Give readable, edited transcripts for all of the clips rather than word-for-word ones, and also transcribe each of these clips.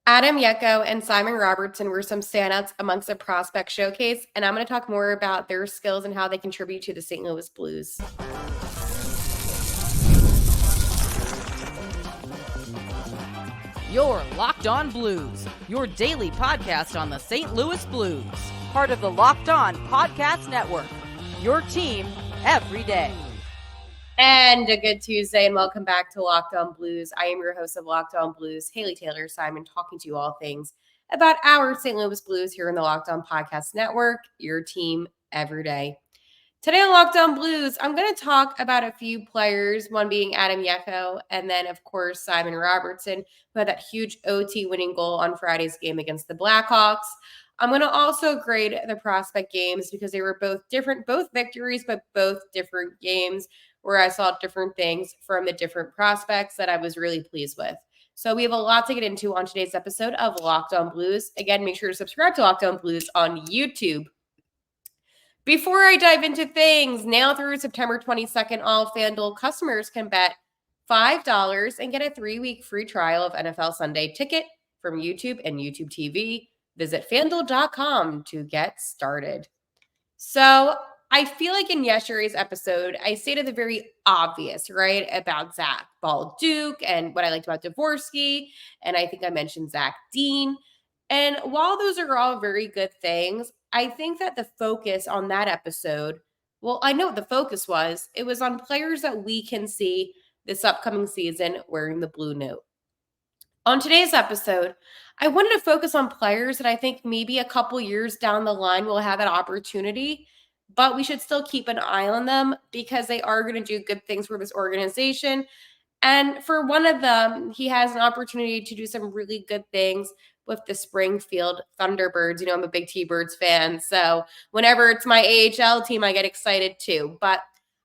Adam Jecho and Simon Robertson were some standouts amongst the prospect showcase, and I'm going to talk more about their skills and how they contribute to the St. Louis Blues. You're Locked On Blues, your daily podcast on the St. Louis Blues. Part of the Locked On Podcast Network, your team every day. And a good Tuesday, and welcome back to Locked On Blues. I am your host of Locked On Blues, Haley Taylor Simon, talking to you all things about our St. Louis Blues here in the Locked On Podcast Network, your team every day. Today on Locked On Blues, I'm going to talk about a few players, one being Adam Jecho, and then, of course, Simon Robertson, who had that huge OT winning goal on Friday's game against the Blackhawks. I'm going to also grade the prospect games because they were both different, both victories, but both different games where I saw different things from the different prospects that I was really pleased with. So we have a lot to get into on today's episode of Locked On Blues. Again, make sure to subscribe to Locked On Blues on YouTube. Before I dive into things, now through September 22nd, all FanDuel customers can bet $5 and get a 3-week free trial of NFL Sunday Ticket from YouTube and YouTube TV. Visit FanDuel.com to get started. So I feel like in yesterday's episode, I stated the very obvious, right, about Zach Balduke and what I liked about Dvorsky, and I think I mentioned Zach Dean. And while those are all very good things, I think that the focus on that episode, well, I know what the focus was. It was on players that we can see this upcoming season wearing the blue note. On today's episode, I wanted to focus on players that I think maybe a couple years down the line will have that opportunity, but we should still keep an eye on them because they are going to do good things for this organization. And for one of them, he has an opportunity to do some really good things with the Springfield Thunderbirds. You know, I'm a big T-Birds fan, so whenever it's my AHL team, I get excited too. But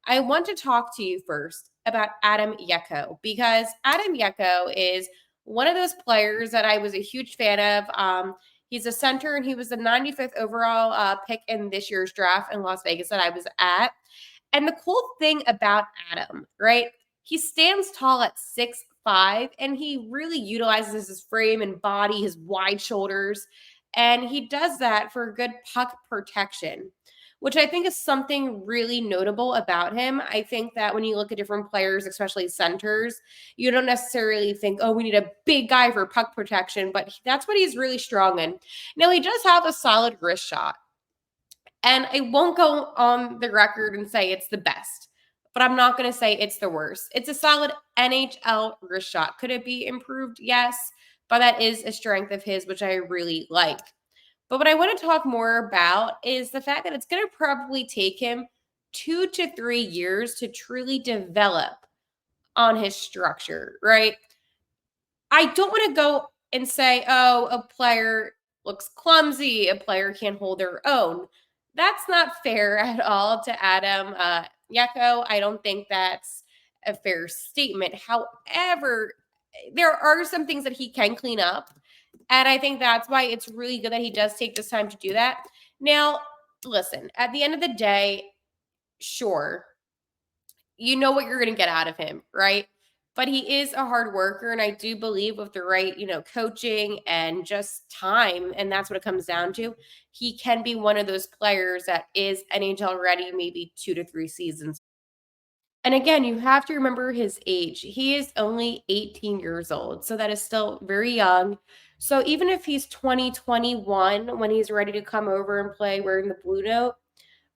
I want to talk to you first about Adam Jecho because Adam Jecho is one of those players that I was a huge fan of. He's a center, and he was the 95th overall pick in this year's draft in Las Vegas that I was at. And the cool thing about Adam, right, he stands tall at 6'5", and he really utilizes his frame and body, his wide shoulders, and he does that for good puck protection, which I think is something really notable about him. I think that when you look at different players, especially centers, you don't necessarily think, oh, we need a big guy for puck protection, but that's what he's really strong in. Now, he does have a solid wrist shot, and I won't go on the record and say it's the best, but I'm not going to say it's the worst. It's a solid NHL wrist shot. Could it be improved? Yes, but that is a strength of his, which I really like. But what I want to talk more about is the fact that it's going to probably take him 2 to 3 years to truly develop on his structure, right? I don't want to go and say, oh, a player looks clumsy, a player can't hold their own. That's not fair at all to Adam Jecho. I don't think that's a fair statement. However, there are some things that he can clean up. And I think that's why it's really good that he does take this time to do that. Now, listen, at the end of the day, sure, you know what you're going to get out of him, right? But he is a hard worker, and I do believe with the right, coaching and just time, and that's what it comes down to, he can be one of those players that is NHL ready maybe 2 to 3 seasons. And again, you have to remember his age. He is only 18 years old, so that is still very young. So even if he's 21 when he's ready to come over and play wearing the blue note,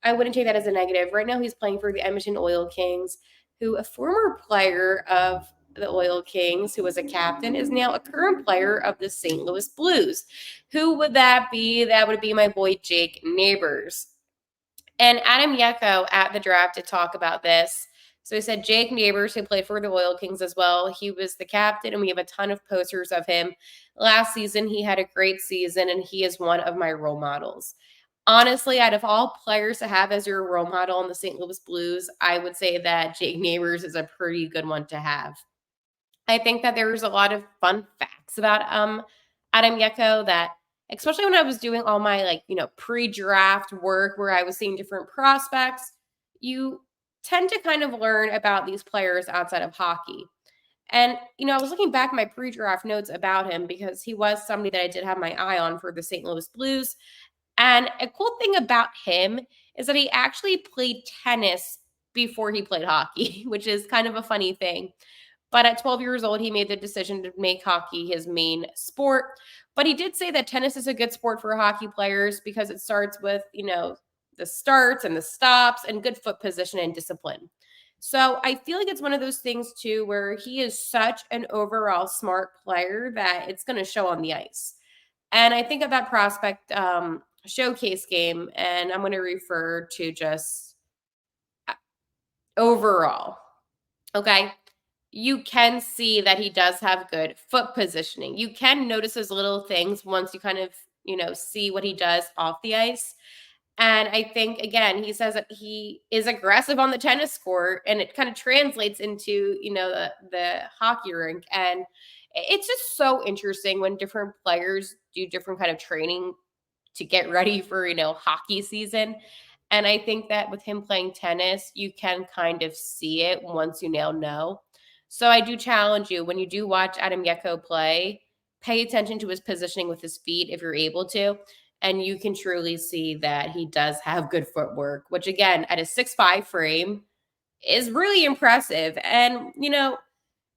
I wouldn't take that as a negative. Right now, he's playing for the Edmonton Oil Kings, who a former player of the Oil Kings, who was a captain, is now a current player of the St. Louis Blues. Who would that be? That would be my boy Jake Neighbors. And Adam Jecho at the draft to talk about this. So he said Jake Neighbors, who played for the Oil Kings as well. He was the captain, and we have a ton of posters of him. Last season, he had a great season, and he is one of my role models. Honestly, out of all players to have as your role model in the St. Louis Blues, I would say that Jake Neighbors is a pretty good one to have. I think that there was a lot of fun facts about Adam Jecho that, especially when I was doing all my pre-draft work where I was seeing different prospects, you tend to kind of learn about these players outside of hockey. And, I was looking back at my pre-draft notes about him because he was somebody that I did have my eye on for the St. Louis Blues. And a cool thing about him is that he actually played tennis before he played hockey, which is kind of a funny thing. But at 12 years old, he made the decision to make hockey his main sport. But he did say that tennis is a good sport for hockey players because it starts with, the starts and the stops and good foot position and discipline. So I feel like it's one of those things too where he is such an overall smart player that it's going to show on the ice. And I think of that prospect showcase game, and I'm going to refer to just overall. Okay. You can see that he does have good foot positioning. You can notice those little things once you kind of, see what he does off the ice. And I think, again, he says that he is aggressive on the tennis court, and it kind of translates into, the hockey rink. And it's just so interesting when different players do different kind of training to get ready for, hockey season. And I think that with him playing tennis, you can kind of see it once you now know. So I do challenge you, when you do watch Adam Jecho play, pay attention to his positioning with his feet if you're able to. And you can truly see that he does have good footwork, which again, at a 6'5" frame is really impressive. And,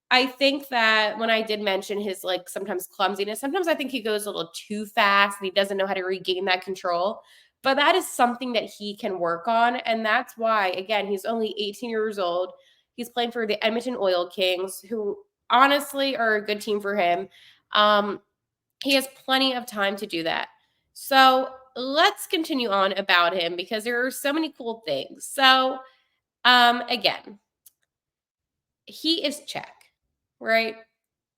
I think that when I did mention his sometimes clumsiness, sometimes I think he goes a little too fast and he doesn't know how to regain that control. But that is something that he can work on. And that's why, again, he's only 18 years old. He's playing for the Edmonton Oil Kings, who honestly are a good team for him. He has plenty of time to do that. So let's continue on about him because there are so many cool things. So again, he is Czech, right?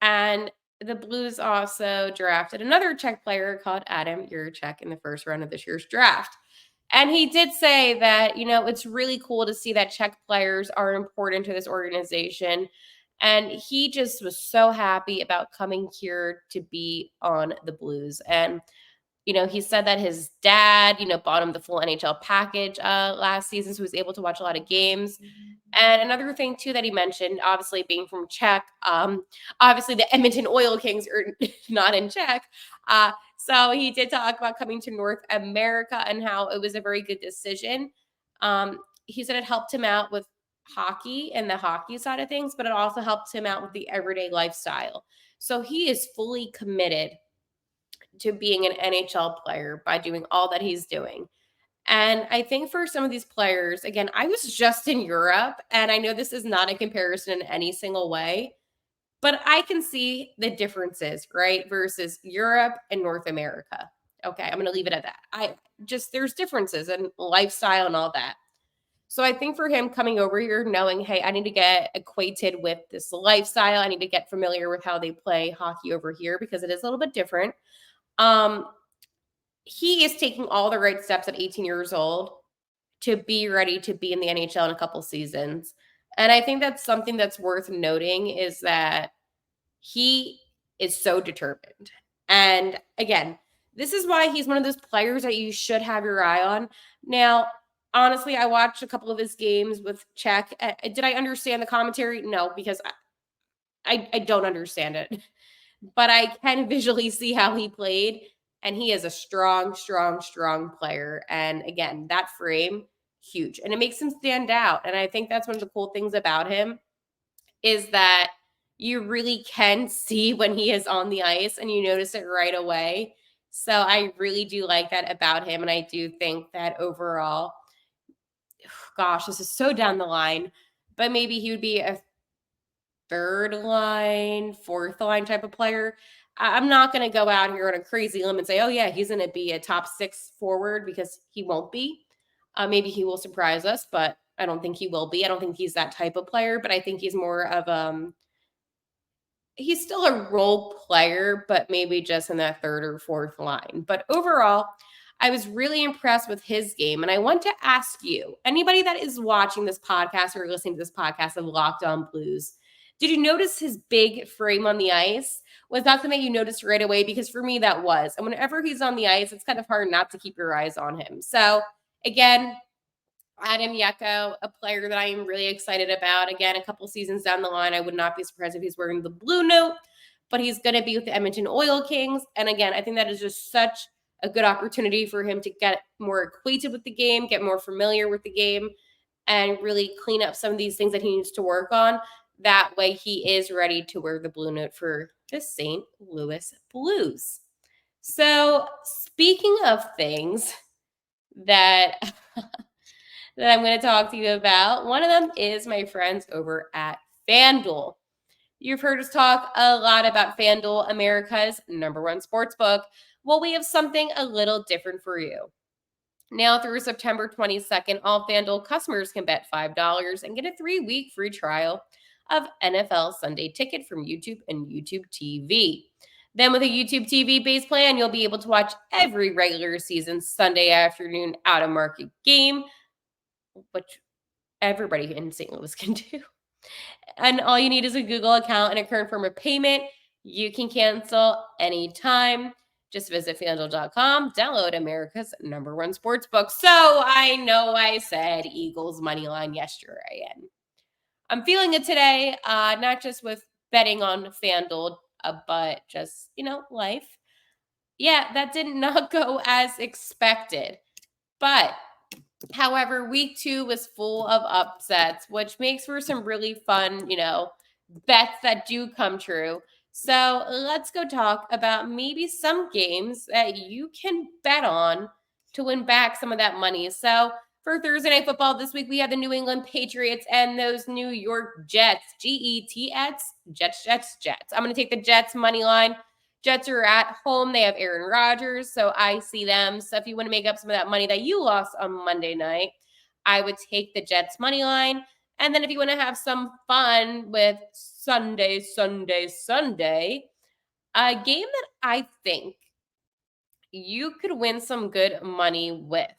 And the Blues also drafted another Czech player called Adam Jecho in the first round of this year's draft. And he did say that, it's really cool to see that Czech players are important to this organization. And he just was so happy about coming here to be on the Blues. And he said that his dad, bought him the full NHL package last season, so he was able to watch a lot of games. And another thing too that he mentioned, obviously being from Czech, obviously the Edmonton Oil Kings are not in Czech. So he did talk about coming to North America and how it was a very good decision. He said it helped him out with hockey and the hockey side of things, but it also helped him out with the everyday lifestyle. So he is fully committed to being an NHL player by doing all that he's doing. And I think for some of these players, again, I was just in Europe, and I know this is not a comparison in any single way, but I can see the differences, right? Versus Europe and North America. Okay, I'm going to leave it at that. There's differences in lifestyle and all that. So I think for him coming over here, knowing, hey, I need to get acquainted with this lifestyle. I need to get familiar with how they play hockey over here because it is a little bit different. He is taking all the right steps at 18 years old to be ready to be in the NHL in a couple seasons. And I think that's something that's worth noting is that he is so determined. And again, this is why he's one of those players that you should have your eye on. Now, honestly, I watched a couple of his games with Czech. Did I understand the commentary? No, because I don't understand it. But I can visually see how he played. And he is a strong, strong, strong player. And again, that frame, huge. And it makes him stand out. And I think that's one of the cool things about him is that you really can see when he is on the ice and you notice it right away. So I really do like that about him. And I do think that overall, gosh, this is so down the line, but maybe he would be a third line, fourth line type of player. I'm not going to go out here on a crazy limb and say, oh, yeah, he's going to be a top 6 forward because he won't be. Maybe he will surprise us, but I don't think he will be. I don't think he's that type of player, but I think he's more of he's still a role player, but maybe just in that third or fourth line. But overall, I was really impressed with his game. And I want to ask you, anybody that is watching this podcast or listening to this podcast of Locked On Blues, did you notice his big frame on the ice? Was that something you noticed right away? Because for me, that was. And whenever he's on the ice, it's kind of hard not to keep your eyes on him. So again, Adam Jecho, a player that I am really excited about. Again, a couple seasons down the line, I would not be surprised if he's wearing the blue note, but he's going to be with the Edmonton Oil Kings. And again, I think that is just such a good opportunity for him to get more acquainted with the game, get more familiar with the game, and really clean up some of these things that he needs to work on. That way he is ready to wear the blue note for the St. Louis Blues. So speaking of things that that I'm going to talk to you about, one of them is my friends over at FanDuel. You've heard us talk a lot about FanDuel, America's #1 sportsbook. Well, we have something a little different for you. Now through September 22nd, all FanDuel customers can bet $5 and get a 3-week free trial of NFL Sunday Ticket from YouTube and YouTube TV. Then with a YouTube TV base plan, you'll be able to watch every regular season Sunday afternoon out-of-market game, which everybody in St. Louis can do. And all you need is a Google account and a current form of payment. You can cancel anytime. Just visit FanDuel.com, download America's #1 sportsbook. So I know I said Eagles money line yesterday, and I'm feeling it today, not just with betting on FanDuel, but just, life. Yeah, that did not go as expected. But however, week 2 was full of upsets, which makes for some really fun, bets that do come true. So let's go talk about maybe some games that you can bet on to win back some of that money. So for Thursday Night Football this week, we have the New England Patriots and those New York Jets, Jets, Jets. I'm going to take the Jets money line. Jets are at home. They have Aaron Rodgers, so I see them. So if you want to make up some of that money that you lost on Monday night, I would take the Jets money line. And then if you want to have some fun with Sunday, a game that I think you could win some good money with,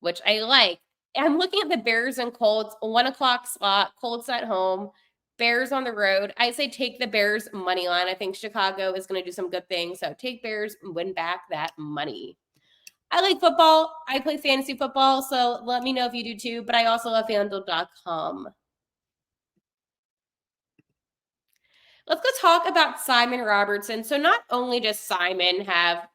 which I like. I'm looking at the Bears and Colts, 1:00 slot, Colts at home, Bears on the road. I say take the Bears money line. I think Chicago is going to do some good things. So take Bears and win back that money. I like football. I play fantasy football. So let me know if you do too. But I also love FanDuel.com. Let's go talk about Simon Robertson. So not only does Simon have,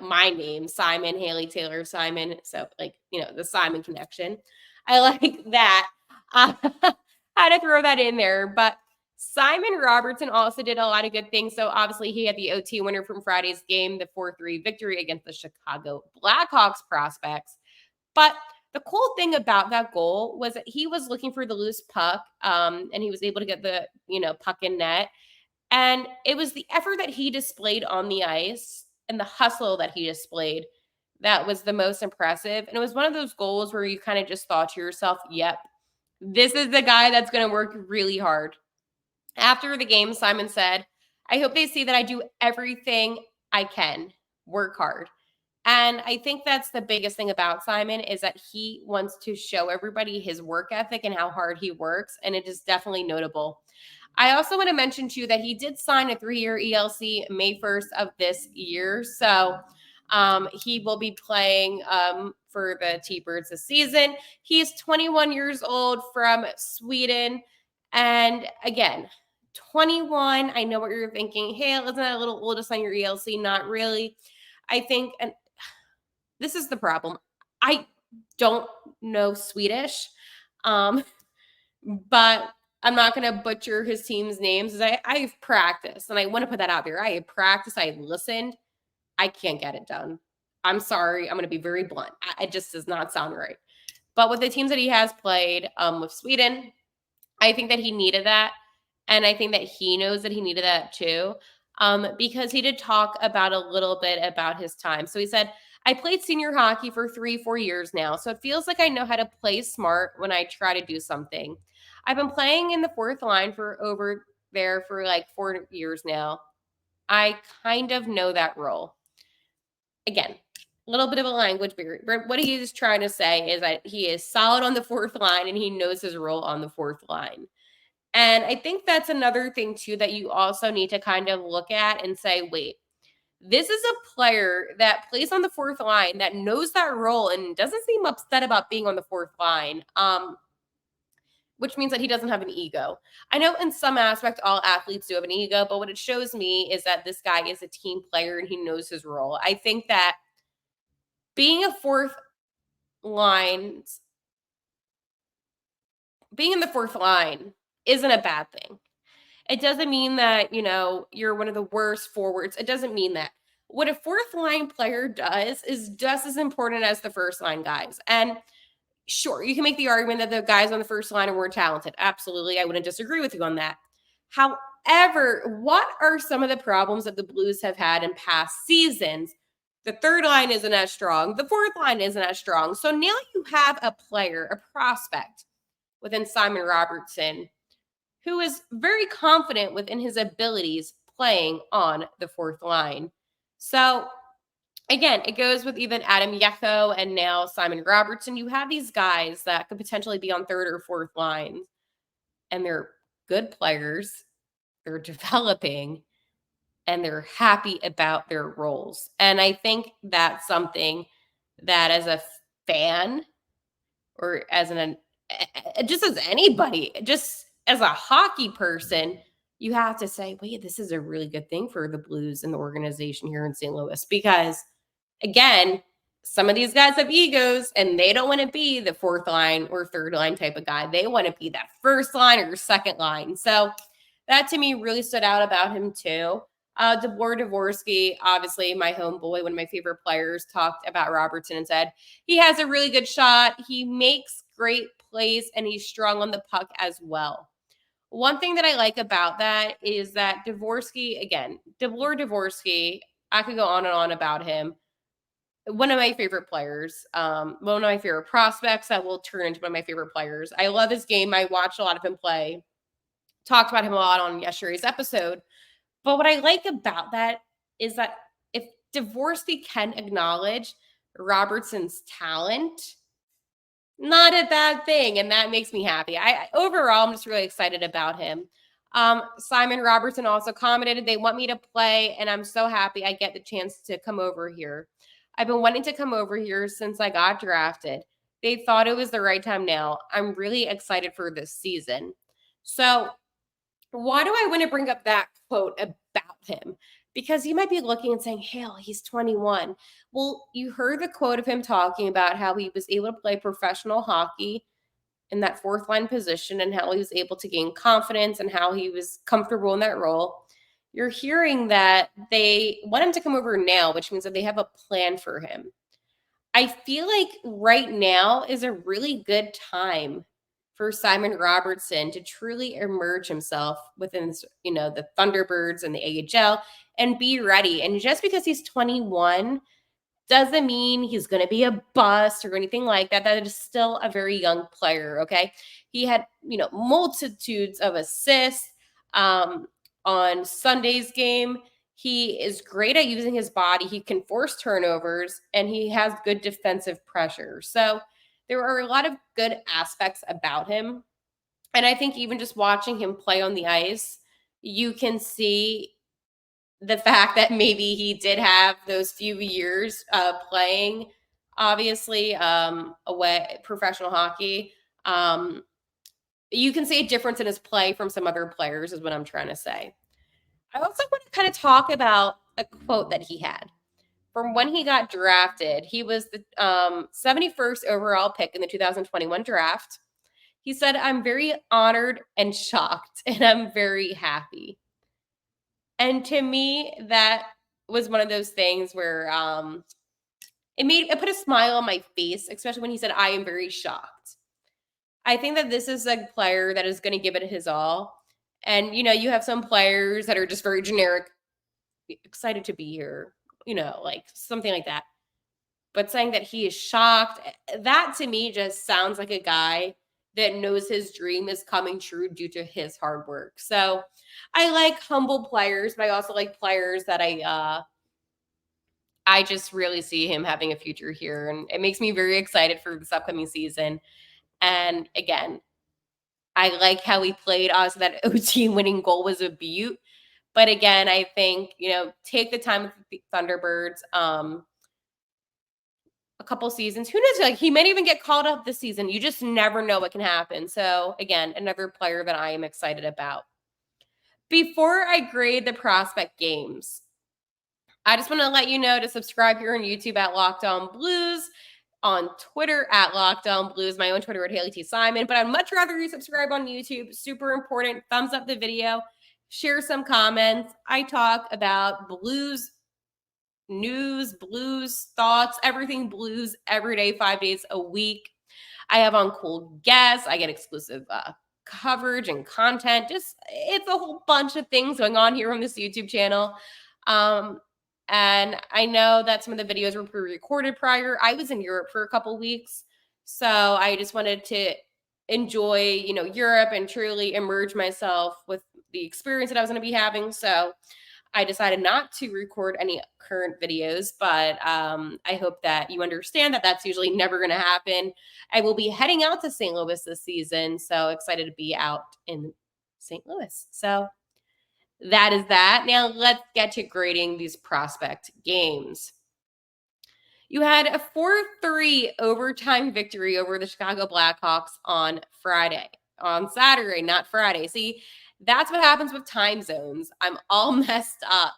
my name, Simon, Haley Taylor, Simon. So the Simon connection. I like that. Had to throw that in there. But Simon Robertson also did a lot of good things. So obviously he had the OT winner from Friday's game, the 4-3 victory against the Chicago Blackhawks prospects. But the cool thing about that goal was that he was looking for the loose puck, and he was able to get the, puck in net. And it was the effort that he displayed on the ice and the hustle that he displayed that was the most impressive. And it was one of those goals where you kind of just thought to yourself, yep, this is the guy that's going to work really hard. After the game, Simon said, I hope they see that I do everything I can, work hard. And I think that's the biggest thing about Simon is that he wants to show everybody his work ethic and how hard he works. And it is definitely notable. I also want to mention too that he did sign a 3-year ELC May 1st of this year. So he will be playing for the T-Birds this season. He's 21 years old from Sweden. And again, 21, I know what you're thinking. Hey, isn't that a little old to sign your ELC? Not really. I think, and this is the problem. I don't know Swedish, but I'm not going to butcher his team's names. I've practiced, and I want to put that out there. I have practiced. I listened. I can't get it done. I'm sorry. I'm going to be very blunt. It just does not sound right. But with the teams that he has played with Sweden, I think that he needed that. And I think that he knows that he needed that too, because he did talk about a little bit about his time. So he said, I played senior hockey for 3-4 years now, so it feels like I know how to play smart when I try to do something. I've been playing in the fourth line for over there for like 4 years now. I kind of know that role. Again, a little bit of a language barrier. But what he is trying to say is that he is solid on the fourth line and he knows his role on the fourth line. And I think that's another thing too that you also need to kind of look at and say, wait, This is a player that plays on the fourth line, that knows that role and doesn't seem upset about being on the fourth line, which means that he doesn't have an ego. I know in some aspect all athletes do have an ego, but what it shows me is that this guy is a team player and he knows his role. I think that being a fourth line, being in the fourth line isn't a bad thing. It doesn't mean that, you're one of the worst forwards. It doesn't mean that. What a fourth line player does is just as important as the first line guys. And sure, you can make the argument that the guys on the first line are more talented. Absolutely. I wouldn't disagree with you on that. However, what are some of the problems that the Blues have had in past seasons? The third line isn't as strong. The fourth line isn't as strong. So now you have a player, a prospect within Simon Robertson, who is very confident within his abilities playing on the fourth line. So again, it goes with even Adam Jecho and now Simon Robertson. You have these guys that could potentially be on third or fourth lines, and they're good players. They're developing, and they're happy about their roles. And I think that's something that as a fan or as just as anybody, just as a hockey person, you have to say, wait, this is a really good thing for the Blues and the organization here in St. Louis. Because again, some of these guys have egos and they don't want to be the fourth line or third line type of guy. They want to be that first line or second line. So that to me really stood out about him too. Dvorsky, obviously my homeboy, one of my favorite players, talked about Robertson and said he has a really good shot. He makes great plays and he's strong on the puck as well. One thing that I like about that is that Dvorsky, again, Dvorsky, I could go on and on about him. One of my favorite players, one of my favorite prospects that will turn into one of my favorite players. I love his game. I watched a lot of him play. Talked about him a lot on yesterday's episode. But what I like about that is that if Dvorsky can acknowledge Robertson's talent, not a bad thing, and that makes me happy. Overall, I'm just really excited about him. Simon Robertson also commented, they want me to play, and I'm so happy I get the chance to come over here. I've been wanting to come over here since I got drafted. They thought it was the right time now. I'm really excited for this season. So why do I want to bring up that quote about him? Because you might be looking and saying, hell, he's 21. Well, you heard the quote of him talking about how he was able to play professional hockey in that fourth line position and how he was able to gain confidence and how he was comfortable in that role. You're hearing that they want him to come over now, which means that they have a plan for him. I feel like right now is a really good time for Simon Robertson to truly emerge himself within, the Thunderbirds and the AHL and be ready. And just because he's 21 doesn't mean he's going to be a bust or anything like that. That is still a very young player, okay? He had, multitudes of assists on Sunday's game. He is great at using his body. He can force turnovers, and he has good defensive pressure. So there are a lot of good aspects about him. And I think even just watching him play on the ice, you can see the fact that maybe he did have those few years playing, obviously, away professional hockey. You can see a difference in his play from some other players is what I'm trying to say. I also want to kind of talk about a quote that he had. From when he got drafted, he was the 71st overall pick in the 2021 draft. He said, I'm very honored and shocked, and I'm very happy. And to me, that was one of those things where it put a smile on my face, especially when he said, I am very shocked. I think that this is a player that is going to give it his all. And, you have some players that are just very generic, excited to be here, like something like that. But saying that he is shocked, that to me just sounds like a guy that knows his dream is coming true due to his hard work. So I like humble players, but I also like players that I just really see him having a future here. And it makes me very excited for this upcoming season. And again, I like how he played. Also, that OT winning goal was a beaut. But again, I think, take the time with the Thunderbirds. A couple seasons. Who knows? Like, he might even get called up this season. You just never know what can happen. So again, another player that I am excited about. Before I grade the prospect games, I just want to let you know to subscribe here on YouTube at Locked On Blues, on Twitter at Locked On Blues, my own Twitter at Haley T. Simon. But I'd much rather you subscribe on YouTube. Super important. Thumbs up the video. Share some comments. I talk about Blues news, Blues thoughts, everything Blues every day, 5 days a week. I have on cool guests. I get exclusive coverage and content. Just it's a whole bunch of things going on here on this YouTube channel. And I know that some of the videos were pre-recorded prior. I was in Europe for a couple weeks, so I just wanted to enjoy, Europe and truly immerse myself with the experience that I was going to be having. So I decided not to record any current videos, but I hope that you understand that that's usually never going to happen. I will be heading out to St. Louis this season, so excited to be out in St. Louis. So that is that. Now let's get to grading these prospect games. You had a 4-3 overtime victory over the Chicago Blackhawks on Saturday, not Friday. See, that's what happens with time zones. I'm all messed up.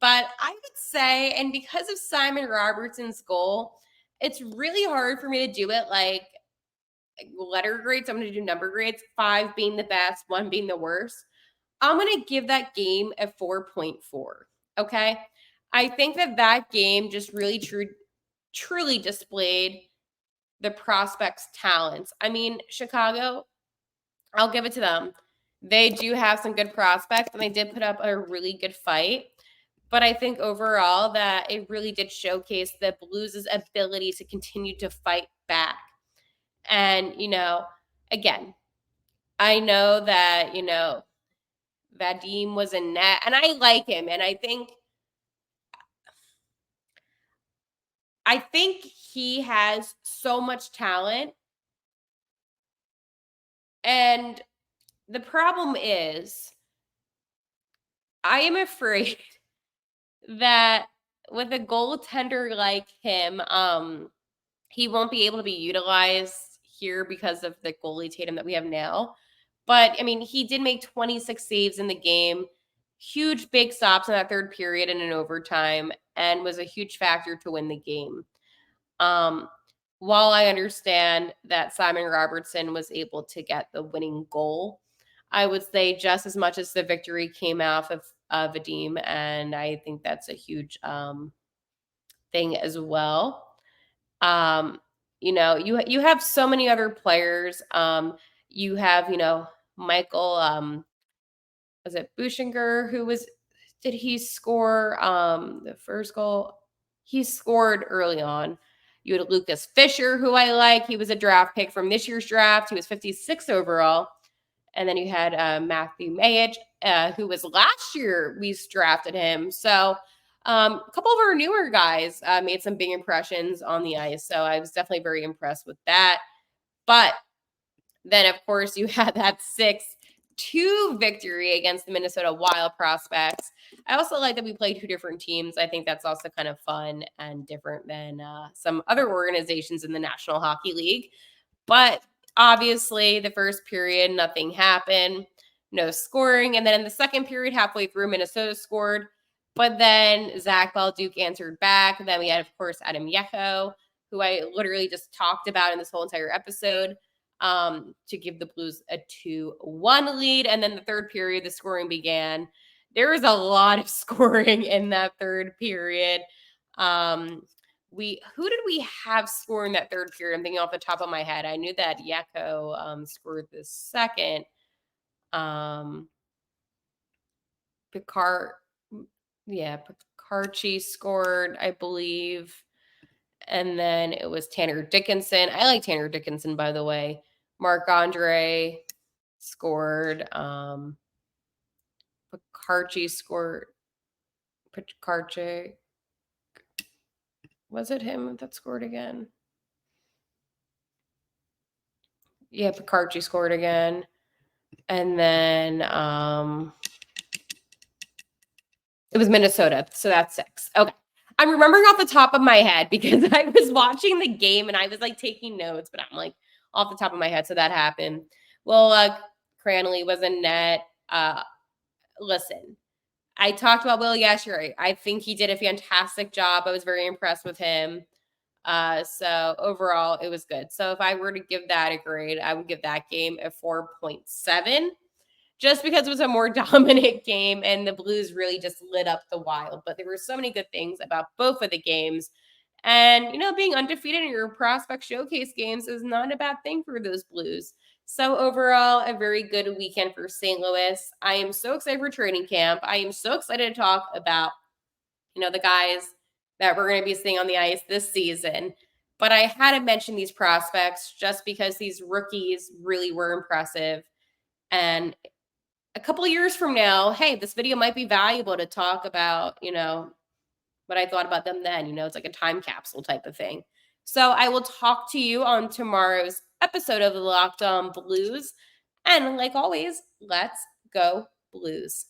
But I would say, and because of Simon Robertson's goal, it's really hard for me to do it like letter grades. I'm going to do number grades, 5 being the best, 1 being the worst. I'm going to give that game a 4.4. Okay. I think that game just really truly displayed the prospects' talents. I mean, Chicago, I'll give it to them. They do have some good prospects, and they did put up a really good fight. But I think overall that it really did showcase the Blues' ability to continue to fight back. And, again, I know that, Vadim was in net, and I like him. And I think he has so much talent. And the problem is, I am afraid that with a goaltender like him, he won't be able to be utilized here because of the goalie tandem that we have now. But I mean, he did make 26 saves in the game, huge big stops in that third period and in overtime, and was a huge factor to win the game. While I understand that Simon Robertson was able to get the winning goal, I would say just as much as the victory came off of Vadim, and I think that's a huge thing as well. You have so many other players. You have, Michael, was it Bushinger did he score the first goal? He scored early on. You had Lucas Fisher, who I like. He was a draft pick from this year's draft. He was 56 overall. And then you had Matthew Mayich, who was last year we drafted him. So a couple of our newer guys made some big impressions on the ice. So I was definitely very impressed with that. But then, of course, you had that 6-2 victory against the Minnesota Wild prospects. I also like that we played 2 different teams. I think that's also kind of fun and different than some other organizations in the National Hockey League. But obviously, the first period, nothing happened, no scoring. And then in the second period, halfway through, Minnesota scored. But then Zach Balduke answered back. Then we had, of course, Adam Jecho, who I literally just talked about in this whole entire episode, to give the Blues a 2-1 lead. And then the third period, the scoring began. There was a lot of scoring in that third period. Who did we have score in that third period? I'm thinking off the top of my head. I knew that Jecho scored the second. Picarchi scored, I believe. And then it was Tanner Dickinson. I like Tanner Dickinson, by the way. Marc-Andre scored. Picarchi scored. Picarchi. Was it him that scored again? Yeah, Picarchi scored again. And then It was Minnesota, so that's 6. Okay. I'm remembering off the top of my head because I was watching the game and I was like taking notes, but I'm like off the top of my head. So that happened. Well, Cranley was in net. Listen, I talked about Will Yasher. I think he did a fantastic job. I was very impressed with him. So overall, it was good. So if I were to give that a grade, I would give that game a 4.7. Just because it was a more dominant game and the Blues really just lit up the Wild. But there were so many good things about both of the games. And, being undefeated in your prospect showcase games is not a bad thing for those Blues. So overall, a very good weekend for St. Louis. I am so excited for training camp. I am so excited to talk about, the guys that we're going to be seeing on the ice this season. But I had to mention these prospects just because these rookies really were impressive. And a couple of years from now, hey, this video might be valuable to talk about, what I thought about them then. It's like a time capsule type of thing. So I will talk to you on tomorrow's episode of the Locked On Blues. And like always, let's go Blues.